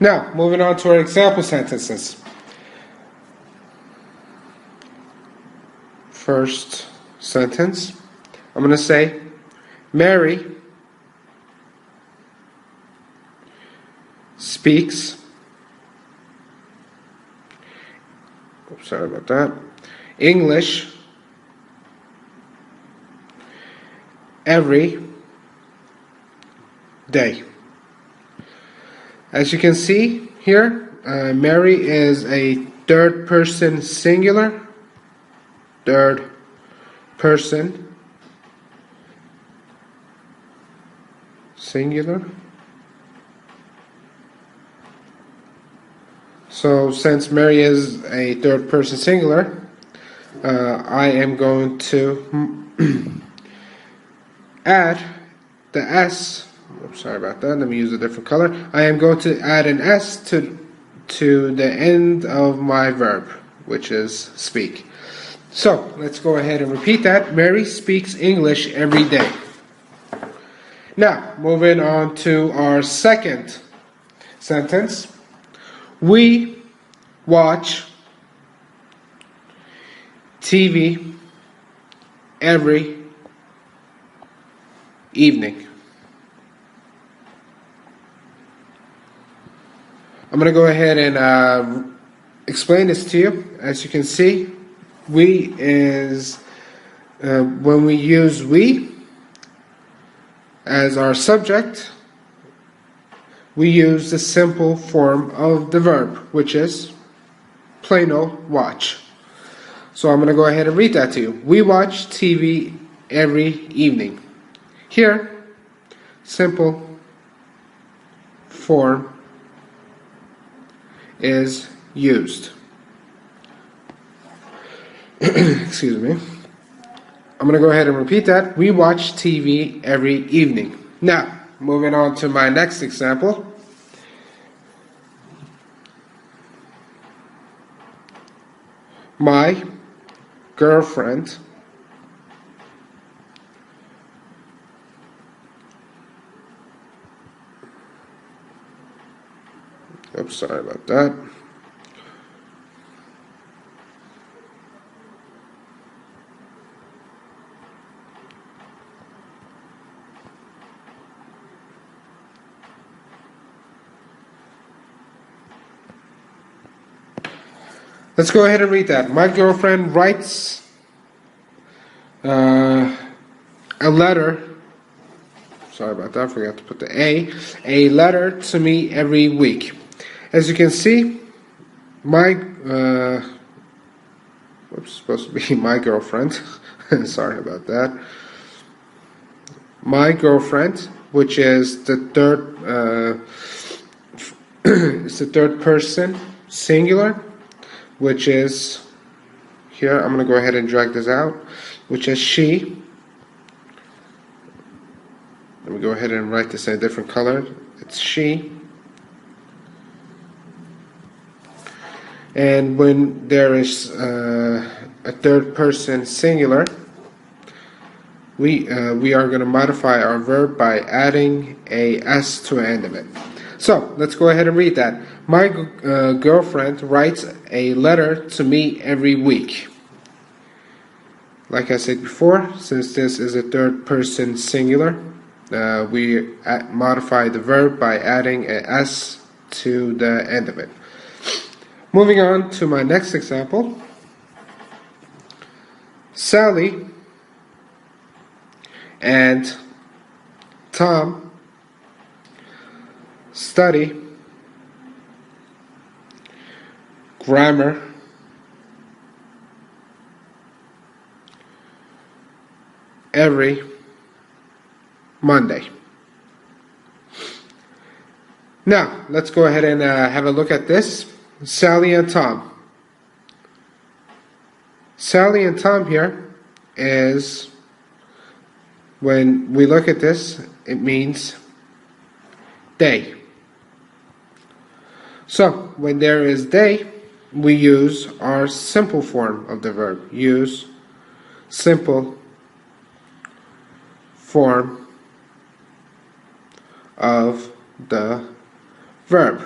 Now, moving on to our example sentences. First sentence, I'm going to say, Mary speaks, sorry about that, English every day. As you can see here, Mary is a third person singular. Third person singular. So since Mary is a third person singular, I am going to add the S. I'm sorry about that. Let me use a different color. I am going to add an S to the end of my verb, which is speak. So let's go ahead and repeat that. Mary speaks English every day. Now, moving on to our second sentence. We watch TV every evening. I'm going to go ahead and explain this to you. As you can see, we is when we use we as our subject, we use the simple form of the verb, which is plain old watch. So I'm going to go ahead and read that to you. We watch TV every evening. Here, simple form is used. Excuse me. I'm going to go ahead and repeat that. We watch TV every evening. Now, moving on to my next example. My girlfriend oops, sorry about that. Let's go ahead and read that. My girlfriend writes a letter. Sorry about that, I forgot to put the A letter to me every week. As you can see, my what's supposed to be my girlfriend. Sorry about that. My girlfriend, which is the third, it's the third person singular, which is here. I'm going to go ahead and drag this out, which is she. Let me go ahead and write this in a different color. It's she. And when there is a third person singular, we are going to modify our verb by adding a S to the end of it. So let's go ahead and read that. My girlfriend writes a letter to me every week. Like I said before, since this is a third person singular, we modify the verb by adding a S to the end of it. Moving on to my next example. Sally and Tom study grammar every Monday. Now, let's go ahead and have a look at this. Sally and Tom. Sally and Tom here is, when we look at this, it means they. So, when there is they, we use our simple form of the verb. Use simple form of the verb.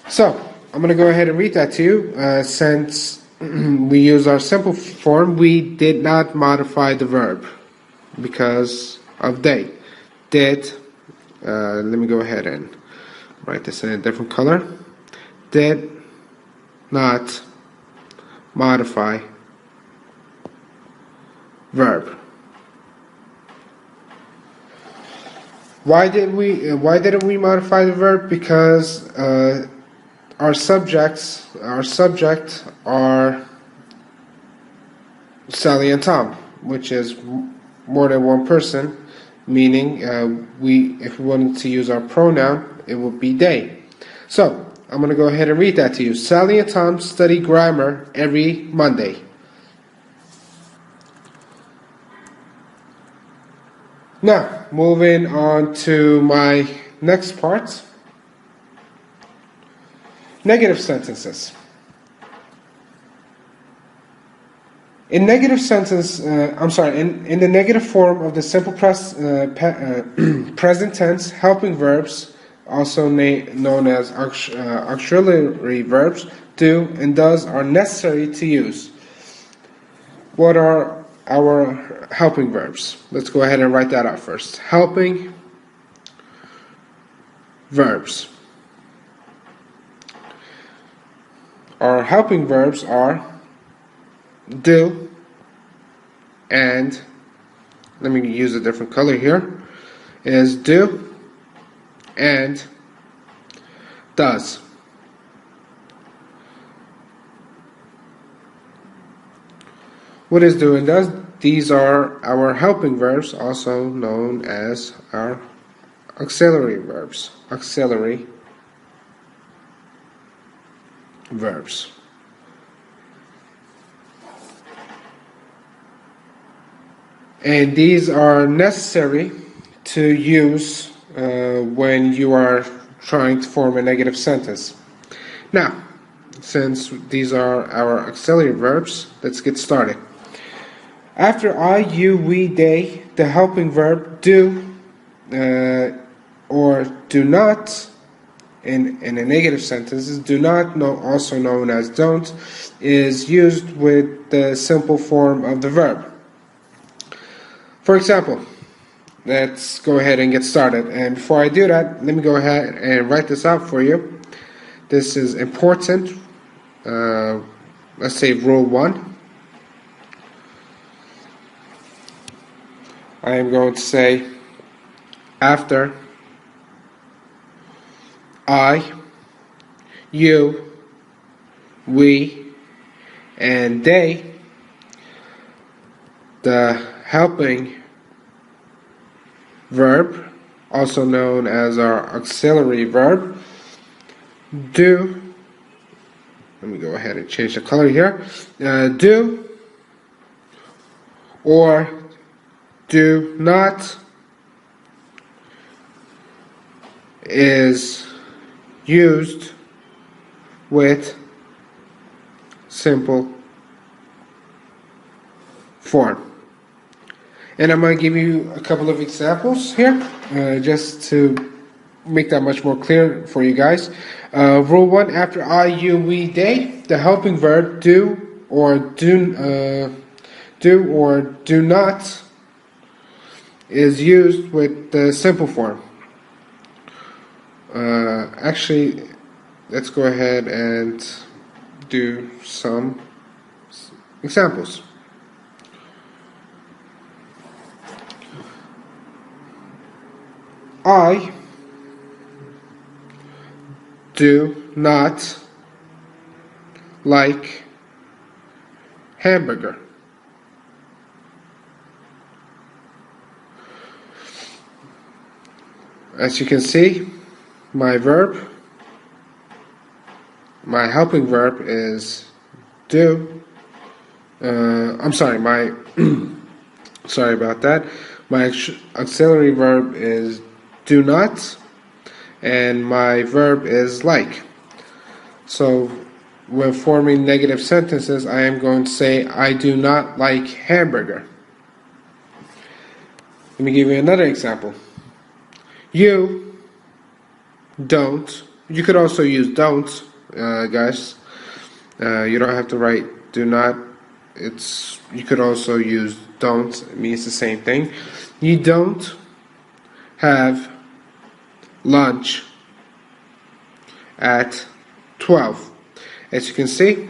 So, I'm going to go ahead and read that to you. Since we use our simple form, we did not modify the verb because of they. Did, let me go ahead and write this in a different color. Did not modify verb. Why didn't we modify the verb? Because our subject are Sally and Tom, which is more than one person, meaning if we wanted to use our pronoun, it would be they. So I'm going to go ahead and read that to you. Sally and Tom study grammar every Monday. Now, moving on to my next part. Negative sentences. In negative sentence, in the negative form of the simple present tense, helping verbs, also known as auxiliary verbs, do and does are necessary to use. What are our helping verbs? Let's go ahead and write that out first. Helping verbs. Our helping verbs are do and, let me use a different color here, is do and does. What is do and does? These are our helping verbs, also known as our auxiliary verbs. Auxiliary verbs. And these are necessary to use when you are trying to form a negative sentence. Now, since these are our auxiliary verbs, let's get started. After I, you, we, they, the helping verb do or do not, in a negative sentence, do not, also known as don't, is used with the simple form of the verb. For example, let's go ahead and get started. And before I do that, let me go ahead and write this out for you. This is important. Let's say rule 1. I am going to say after I, you, we, and they, the helping verb, also known as our auxiliary verb, do, let me go ahead and change the color here, do or do not is used with simple form. And I'm going to give you a couple of examples here, just to make that much more clear for you guys. Rule 1, after I, you, we, they, the helping verb do or do not is used with the simple form. Actually, let's go ahead and do some examples. I do not like hamburger. As you can see, my helping verb is do. Sorry about that. My auxiliary verb is do not, and my verb is like. So when forming negative sentences, I am going to say I do not like hamburger. Let me give you another example. You don't You could also use don't, guys. You don't have to write do not. You could also use don't. It means the same thing. You don't have lunch at 12. As you can see,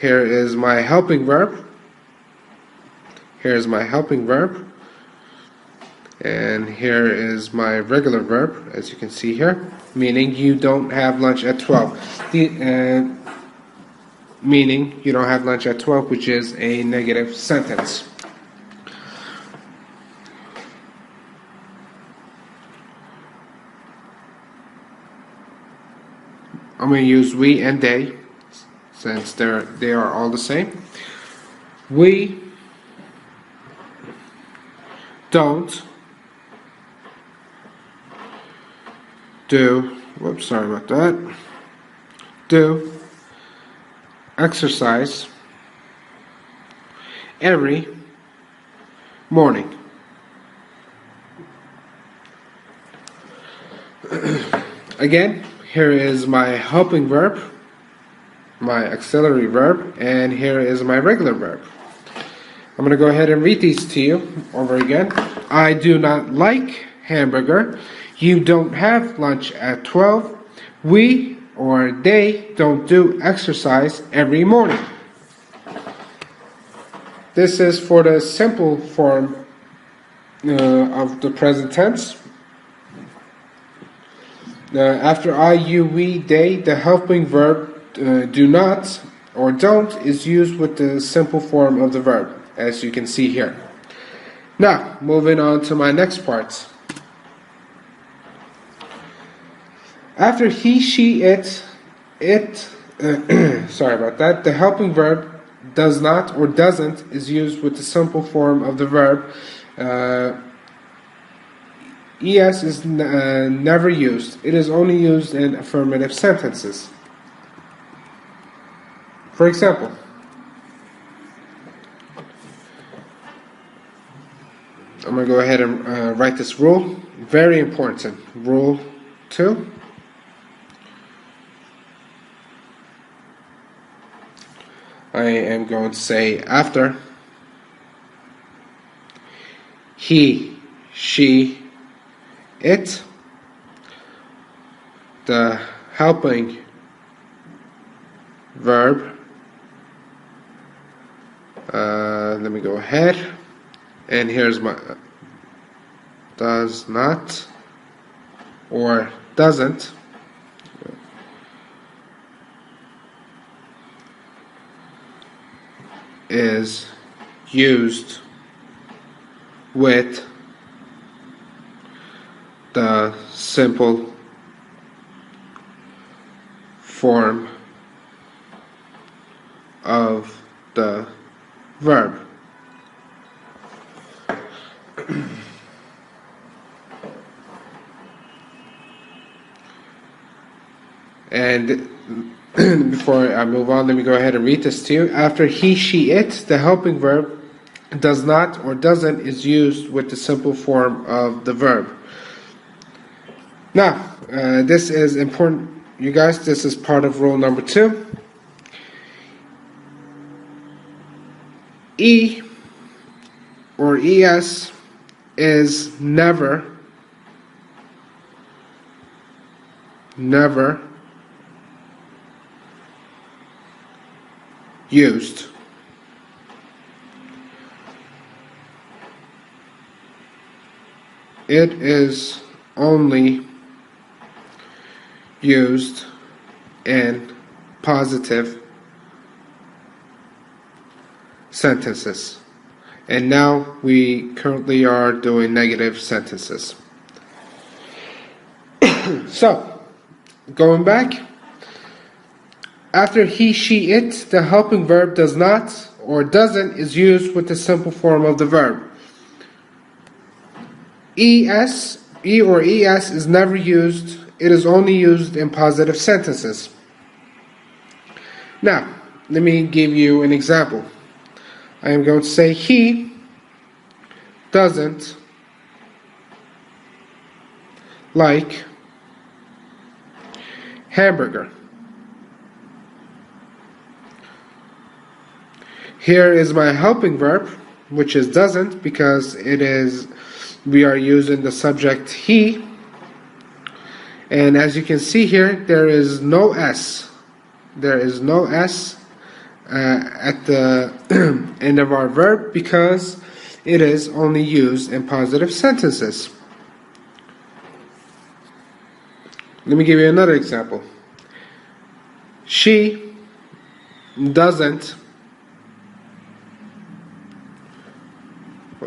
here is my helping verb. Here is my helping verb. And here is my regular verb, as you can see here, meaning you don't have lunch at 12. Meaning you don't have lunch at 12, which is a negative sentence. I'm going to use we and they, since they are all the same. We don't do exercise every morning. Again, here is my helping verb, my auxiliary verb, and here is my regular verb. I'm going to go ahead and read these to you over again. I do not like hamburger. You don't have lunch at 12. We or they don't do exercise every morning. This is for the simple form of the present tense. After I, you, we, they, the helping verb do not or don't is used with the simple form of the verb, as you can see here. Now, moving on to my next part. After he, she, it, sorry about that, the helping verb does not or doesn't is used with the simple form of the verb. ES is never used. It is only used in affirmative sentences. For example, I'm going to go ahead and write this rule. Very important. Rule 2. I am going to say after he, she, it, the helping verb, let me go ahead, and here's my does not or doesn't is used with the simple form of the verb. And before I move on, let me go ahead and read this to you. After he, she, it, the helping verb does not or doesn't is used with the simple form of the verb. Now, this is important, you guys. This is part of rule number 2. E or ES is never used. It is only used in positive sentences. And now we currently are doing negative sentences. So, going back, after he, she, it, the helping verb does not or doesn't is used with the simple form of the verb. E or ES is never used. It is only used in positive sentences. Now, let me give you an example. I am going to say he doesn't like hamburger. Here is my helping verb, which is doesn't, because we are using the subject he. And as you can see here, there is no S. There is no S at the end of our verb because it is only used in positive sentences. Let me give you another example. She doesn't.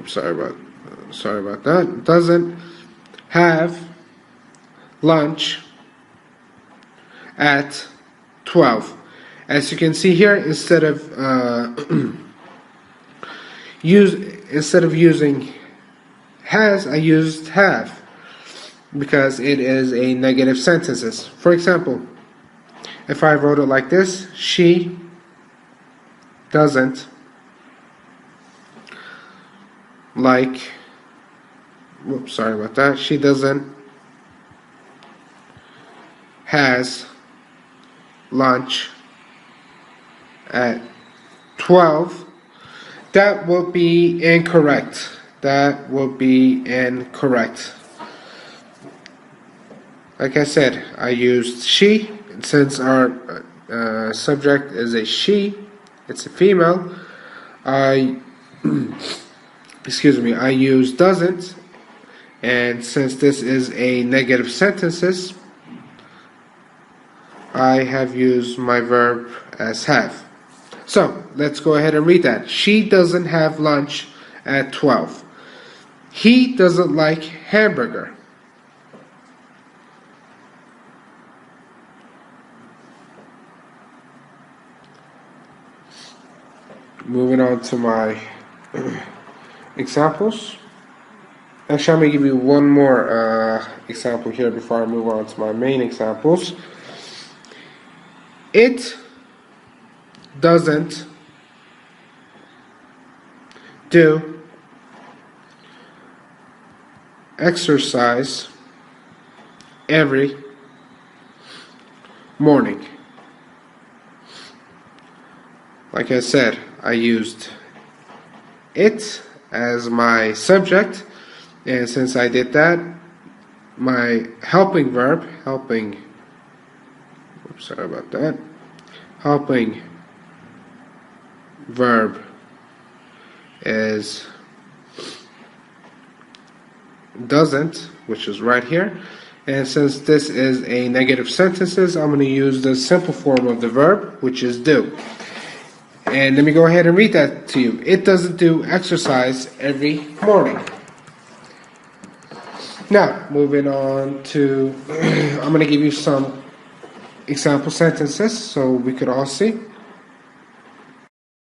Sorry about that. Doesn't have lunch at 12. As you can see here, instead of using has, I used have because it is a negative sentences. For example, if I wrote it like this, she doesn't like, sorry about that. She doesn't has lunch at 12. That will be incorrect. That will be incorrect. Like I said, I used she. Since our subject is a she, it's a female, I use doesn't, and since this is a negative sentences, I have used my verb as have. So let's go ahead and read that. She doesn't have lunch at 12. He doesn't like hamburger. Moving on to my examples. Actually, I'm going to give you one more example here before I move on to my main examples. It doesn't do exercise every morning. Like I said, I used it as my subject, and since I did that, my helping verb, helping verb is doesn't, which is right here, and since this is a negative sentences, I'm going to use the simple form of the verb, which is do. And let me go ahead and read that to you. It doesn't do exercise every morning. Now, moving on to, I'm going to give you some example sentences so we could all see.